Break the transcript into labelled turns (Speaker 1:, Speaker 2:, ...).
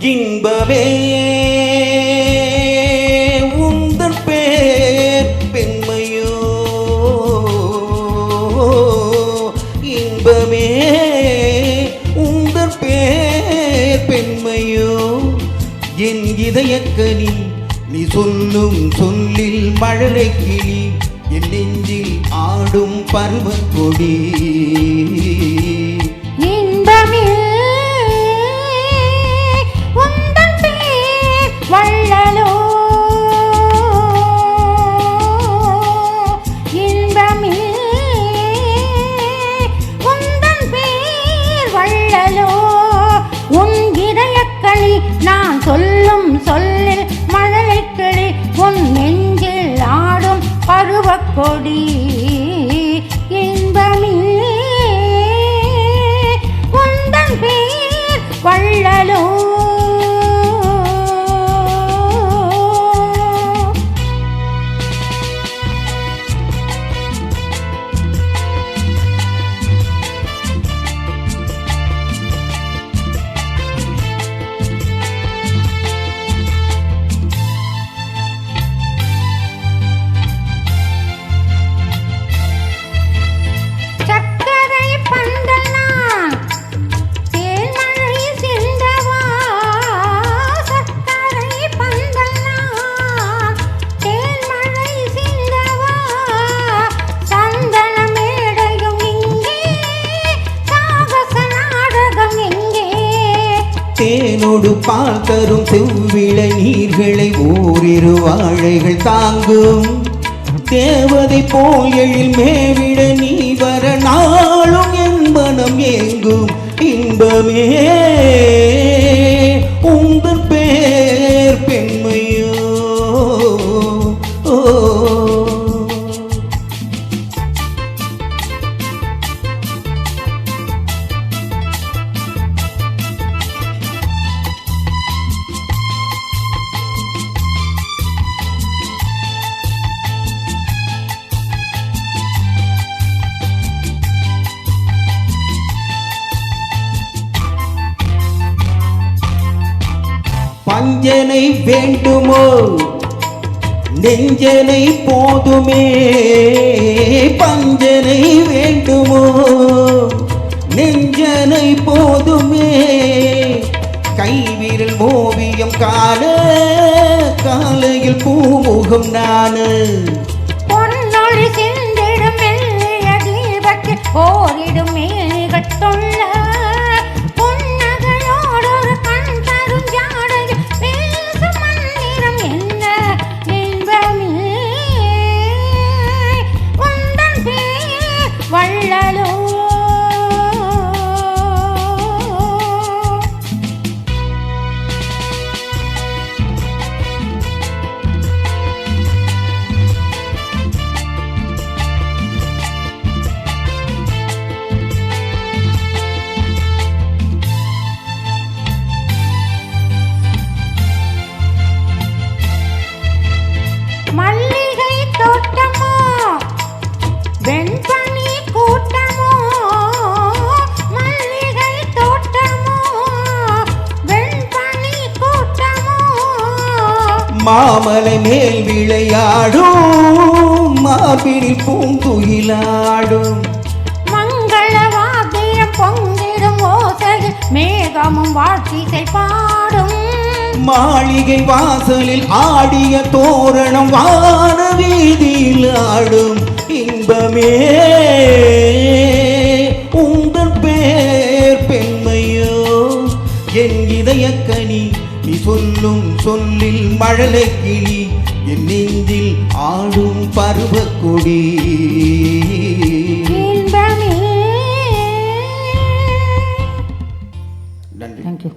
Speaker 1: இன்பமே உந்தன் பேர் பெண்மையோ, இன்பமே உந்தன் பேர் பெண்மையோ, என் இதயக்கனி நீ சொல்லும் சொல்லில் மழலை கிளி, என் நெஞ்சில் ஆடும் பருவக்கொடி.
Speaker 2: இன்பமே உந்தன் பேர் வள்ளலோ, இன்பமே உந்தன் பேர் வள்ளலோ, உன் இதயக்கனி நான் சொல்லும் சொல்லில் மழலை கிளி, உன் நெஞ்சில் ஆடும் பருவக்கொடி. இன்பமே உந்தன் பேர் வள்ளலோ.
Speaker 1: தேனோடு பால் தரும் செவ்விளை நீர்களை ஓரிரு வாழைகள் தாங்கும், தேவதை போல் எழில் மேவிட நீ வர நாளும் என் மனம் ஏங்கும். இன்பமே உந்தன் பேர் பெண்மையோ, பஞ்சனை வேண்டுமோ நெஞ்சனை போதுமே, பஞ்சனை வேண்டுமோ நெஞ்சனை போதுமே, கைவிரல் ஓவியம் காண காலையில் பூமுகம் நானு,
Speaker 2: பொன்னொழி சிந்திடும் மெல்லிய தீபத்தில் ஓரிடும் மேகத் தொல்ல, வள்ளலோ. மல்லிகை தோட்டமோ வெண்பனி கூட்டமோ, மல்லிகை தோட்டமோ வெண்பனி கூட்டமோ,
Speaker 1: மாமலை மேல் விளையாடும் மார்பினில் பூங்குயிலாடும்,
Speaker 2: மங்கள வாத்தியம் பொங்கிடும் ஓசையில் மேகமும் வாழ்த்திசை பாடும்,
Speaker 1: மாளிகை வாசலில் ஆடிய தோரணம் வான வீதியில் ஆடும். இன்பமே உந்தன் பேர் பெண்மையோ, என் இதயக்கனி நீ சொல்லும் சொல்லில் மழலை கிளி, என் நெஞ்சில் ஆடும் பருவக்கொடி.
Speaker 2: இன்பமே.
Speaker 1: நன்றி.
Speaker 2: Thank you.